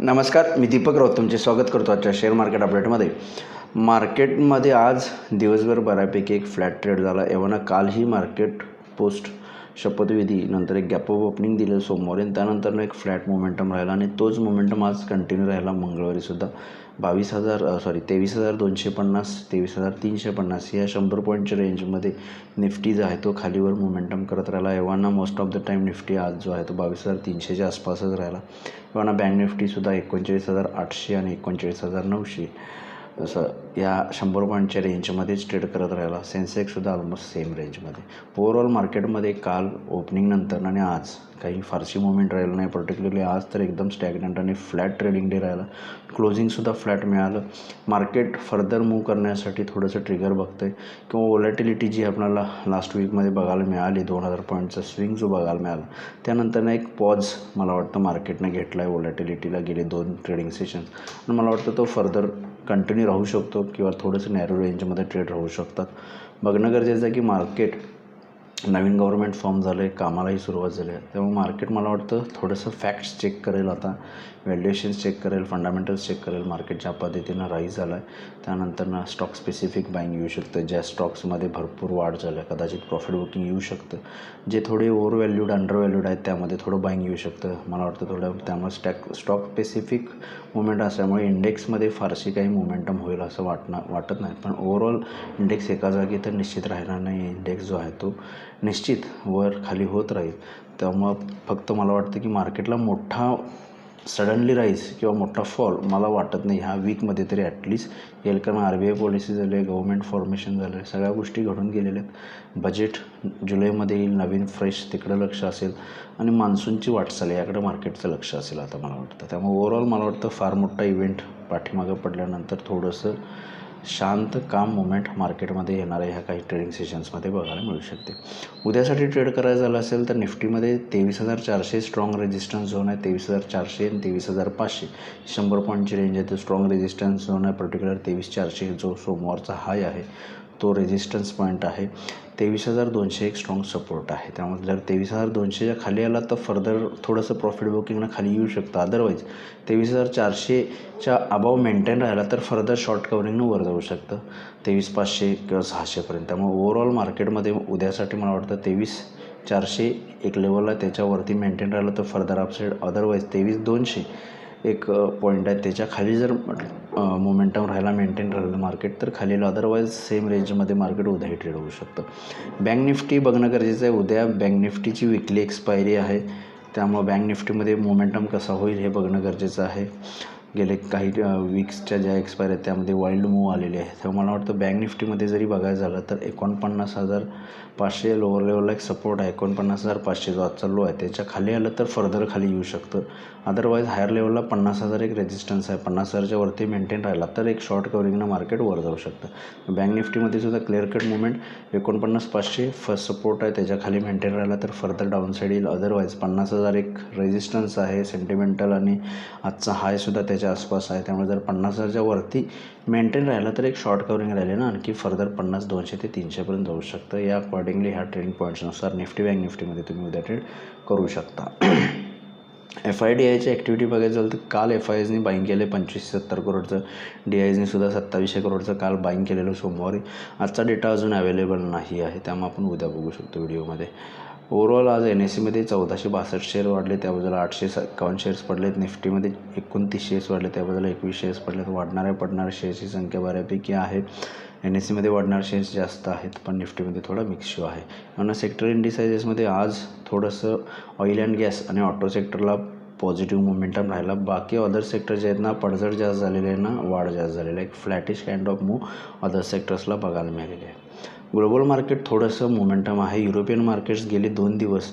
नमस्कार, मी दीपक राऊत तुमचे स्वागत करतो आजच्या शेअर मार्केट अपडेटमध्ये. मार्केटमध्ये आज दिवसभर बऱ्यापैकी एक फ्लॅट ट्रेड झाला. एव्हाना कालही मार्केट पोस्ट शपथविधी नंतर एक गॅप ऑफ ओपनिंग दिलं सोमवारी आणि त्यानंतर एक फ्लॅट मोमेंटम राहिला आणि तोच मोमेंटम आज कंटिन्यू राहिला मंगळवारीसुद्धा. 22,250 23,350 या 100 पॉईंटच्या रेंजमध्ये निफ्टी जो आहे तो खालीवर मोमेंटम करत राहिला. एव्हाना most of the time Nifty आज जो आहे तो 22,300च्या आसपासच राहिला. एव्हाना बँक निफ्टीसुद्धा 39,800 आणि 39,900 असं या 100 पॉईंटच्या रेंजमध्येच ट्रेड करत राहिला. सेन्सेक्ससुद्धा ऑलमोस्ट सेम रेंजमध्ये. ओव्हरऑल मार्केटमध्ये काल ओपनिंगनंतर आणि आज काही फारशी मुवमेंट राहिलं नाही. पर्टिक्युलरली आज तर एकदम स्टॅग्नंट आणि फ्लॅट ट्रेडिंग डे राहिला. क्लोजिंगसुद्धा फ्लॅट मिळालं. मार्केट फर्दर मूव्ह करण्यासाठी थोडंसं ट्रिगर बघतं आहे किंवा वॉलॅटिलिटी जी आपल्याला लास्ट वीकमध्ये बघायला मिळाली 2,000 पॉईंटचा स्विंग जो बघायला मिळाला त्यानंतरनं एक पॉज मला वाटतं मार्केटनं घेतला आहे वॉलॅटिलिटीला गेले 2 ट्रेडिंग सेशन्स आणि मला वाटतं तो फर्दर कंटिन्यू राहू शकतो किंवा थोडंसं नॅरो रेंजमध्ये ट्रेड राहू शकतात. बघणं गरजेचं आहे की मार्केट नवीन गव्हर्नमेंट फॉर्म झालं आहे, कामालाही सुरुवात झाली आहे. त्यामुळे मार्केट मला वाटतं थोडंसं फॅक्ट्स चेक करेल, आता व्हॅल्युएशन्स चेक करेल, फंडामेंटल्स चेक करेल. मार्केट ज्या पद्धतीनं राईज झाला आहे त्यानंतरनं स्टॉक स्पेसिफिक बाईंग येऊ शकतं. ज्या स्टॉक्समध्ये भरपूर वाढ झालं आहे कदाचित प्रॉफिट बुकिंग येऊ शकतं. जे थोडे ओव्हर व्हॅल्यूड अंडर व्हॅल्यूड आहेत त्यामध्ये थोडं बाईंग येऊ शकतं मला वाटतं थोडं. त्यामुळे स्टॉक स्पेसिफिक मुवमेंट असल्यामुळे इंडेक्समध्ये फारशी काही मोमेंटम होईल असं वाटत नाही. पण ओव्हरऑल इंडेक्स एका जागी तर निश्चित राहणार नाही. इंडेक्स जो आहे तो निश्चित वर खाली होत राहील. त्यामुळं फक्त मला वाटतं की मार्केटला मोठा सडनली राईज किंवा मोठा फॉल मला वाटत नाही ह्या वीकमध्ये तरी ॲटलिस्ट येईल. कारण RBI पॉलिसी झाली आहे, गव्हर्मेंट फॉर्मेशन झालं आहे, सगळ्या गोष्टी घडून गेलेल्या आहेत. बजेट जुलैमध्ये येईल, नवीन फ्रेश तिकडं लक्ष असेल आणि मान्सूनची वाटचाल याकडे मार्केटचं लक्ष असेल आता मला वाटतं. त्यामुळे ओव्हरऑल मला वाटतं फार मोठा इव्हेंट पाठीमागं पडल्यानंतर थोडंसं शांत काम मुवमेंट मार्केटमध्ये येणाऱ्या ह्या काही ट्रेडिंग सेशन्समध्ये बघायला मिळू शकते. उद्यासाठी ट्रेड करायचं झालं असेल तर निफ्टीमध्ये 23,400 स्ट्रॉंग रेजिस्टन्स झोन आहे. 23,400 आणि 23,500 100 पॉईंटची रेंज आहे. तो स्ट्रॉंग रेजिस्टन्स झोन आहे. पर्टिक्युलर 23,400 जो सोमवारचा हाय आहे तो रेजिस्टन्स पॉईंट आहे. 23,200 एक स्ट्रॉंग सपोर्ट आहे. त्यामुळे जर 23,200च्या खाली आला तर फर्दर थोडंसं प्रॉफिट बुकिंगनं खाली येऊ शकतं. अदरवाईज 23,400च्या अबाव मेंटेन राहिला तर फर्दर शॉर्ट कवरिंगनं वर जाऊ शकतं 23,500 किंवा 600पर्यंत. त्यामुळे ओव्हरऑल मार्केटमध्ये उद्यासाठी मला वाटतं 23,400 एक लेवलला त्याच्यावरती मेंटेन राहिलं तर फर्दर अपसाईड. अदरवाईज 23,200 एक पॉईंट आहे त्याच्या खाली जर मोमेंटम राहिला मेंटेन राहिलं मार्केट तर खाली. अदरवाईज सेम रेंजमध्ये मार्केट उद्याही ट्रेड होऊ शकतं. बँक निफ्टी बघणं गरजेचं आहे. उद्या बँक निफ्टीची विकली एक्सपायरी आहे त्यामुळे बँक निफ्टीमध्ये मोमेंटम कसा होईल हे बघणं गरजेचं आहे. गेले काही वीक्सच्या ज्या एक्सपायरी आहेत त्यामध्ये वाईल्ड मूव्ह आलेली आहे. त्यामुळे मला वाटतं बँक निफ्टीमध्ये जरी बघायचं झालं तर 49,500 लोअर लेवलला एक सपोर्ट आहे. 49,500 जो आजचा लो आहे त्याच्या खाली आलं तर फर्दर खाली येऊ शकतं. अदरवाईज हायर लेवलला 50,000 एक रेजिस्टन्स आहे. 50,000च्या वरती मेंटेन राहिला तर एक शॉर्ट कवरिंगनं मार्केट वर जाऊ शकतं. बँक निफ्टीमध्ये सुद्धा clear cut movement 49,500 first support आहे. त्याच्या खाली मेंटेन राहिला तर फर्दर डाऊन साईड येईल. अदरवाईज 50,000 एक रेजिस्टन्स आहे सेंटिमेंटल आणि आजचा हायसुद्धा त्याच्या आसपास आहे. त्यामुळे जर 50,000च्या वरती मेंटेन राहिला तर एक शॉर्ट कवरिंग राहिले ना आणखी फर्दर 50,200 ते 300पर्यंत जाऊ शकतं. या अकॉर्डिंगली ह्या ट्रेडिंग पॉईंट्सनुसार निफ्टी बँक निफ्टीमध्ये तुम्ही उद्या ट्रेड करू शकता. FIDIची ॲक्टिव्हिटी बघायचं झालं तर काल FISनी बाईंग केले 2570 करोडचं. DISनी सुद्धा 2700 करोडचं काल बाईंग केलेलं सोमवारी. आजचा डेटा अजून अवेलेबल नाही आहे त्यामुळे आपण उद्या बघू शकतो व्हिडिओमध्ये. ओव्हरऑल आज NSEमध्ये 1462 शेअर वाढले त्याबद्दल 851 शेअर्स पडलेत. निफ्टीमध्ये 29 शेअर्स वाढले त्याबद्दल 21 शेअर्स पडलेत. वाढणाऱ्या पडणाऱ्या शेअर्सची संख्या बऱ्यापैकी आहे. NSEमध्ये वाढणारे शेअर्स जास्त आहेत पण निफ्टीमध्ये थोडा मिक्स शो आहे. म्हणून सेक्टर इंडिसायजेसमध्ये आज थोडंसं ऑइल अँड गॅस आणि ऑटो सेक्टरला पॉझिटिव्ह मोमेंटम राहिला. बाकी अदर सेक्टर जे आहेत ना पडझड जास्त झालेले आहे ना वाढ जास्त झालेलं आहे. एक फ्लॅटिश काइंड ऑफ मूव अदर सेक्टर्सला बघायला मिळालेले आहे. ग्लोबल मार्केट थोडंसं मोमेंटम आहे. युरोपियन मार्केट्स गेले 2 दिवस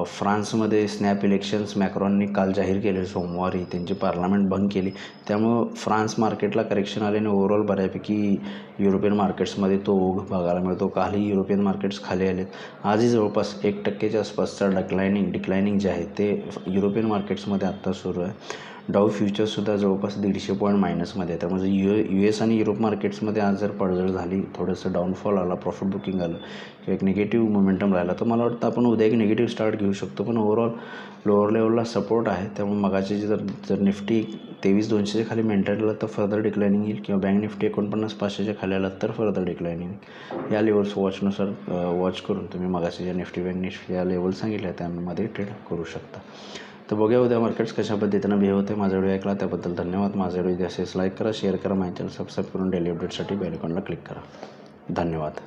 फ्रान्समध्ये स्नॅप इलेक्शन्स मॅक्रॉननी काल जाहीर केले सोमवारी. त्यांची पार्लमेंट भंग केली त्यामुळं फ्रान्स मार्केटला करेक्शन आले आणि ओव्हरऑल बऱ्यापैकी युरोपियन मार्केट्समध्ये तो ओघ बघायला मिळतो. कालही युरोपियन मार्केट्स खाली आलेत. आजही जवळपास 1% आसपासचा डिक्लायनिंग जे आहे ते युरोपियन मार्केट्समध्ये आत्ता सुरू आहे. डाऊ फ्युचर्ससुद्धा जवळपास 150 पॉईंट मायनसमध्ये आहे. त्यामुळे US आणि युरोप मार्केट्समध्ये आज जर पडझड झाली, थोडंसं डाऊनफॉल आला, प्रॉफिट बुकिंग आलं किंवा एक निगेटिव्ह मोमेंटम राहिला, तर मला वाटतं आपण उद्या एक निगेटिव्ह स्टार्ट घेऊ शकतो. पण ओव्हरऑल लोअर लेवलला सपोर्ट आहे. त्यामुळे मगाची जर निफ्टी 23,200च्या खाली मेंटेन केलं तर फर्दर डिक्लायनिंग येईल किंवा बँक निफ्टी 49,500च्या खाली आला तर फर्दर डिक्लायनिंग येईल. या लेवल्स वॉच करून तुम्ही मगाशी ज्या निफ्टी बँक निफ्टी या लेवल सांगितल्या त्यामध्ये ट्रेड करू शकता. तर बघूया उद्या मार्केट्स कशा पद्धतीनं बिहेव होते. माझा व्हिडिओ ऐकला त्याबद्दल धन्यवाद. माझा व्हिडिओ असेच लाईक करा, शेअर करा, माझ्या चॅनल सबस्क्राईब करून डेली अपडेटसाठी बेल आयकॉनला क्लिक करा. धन्यवाद.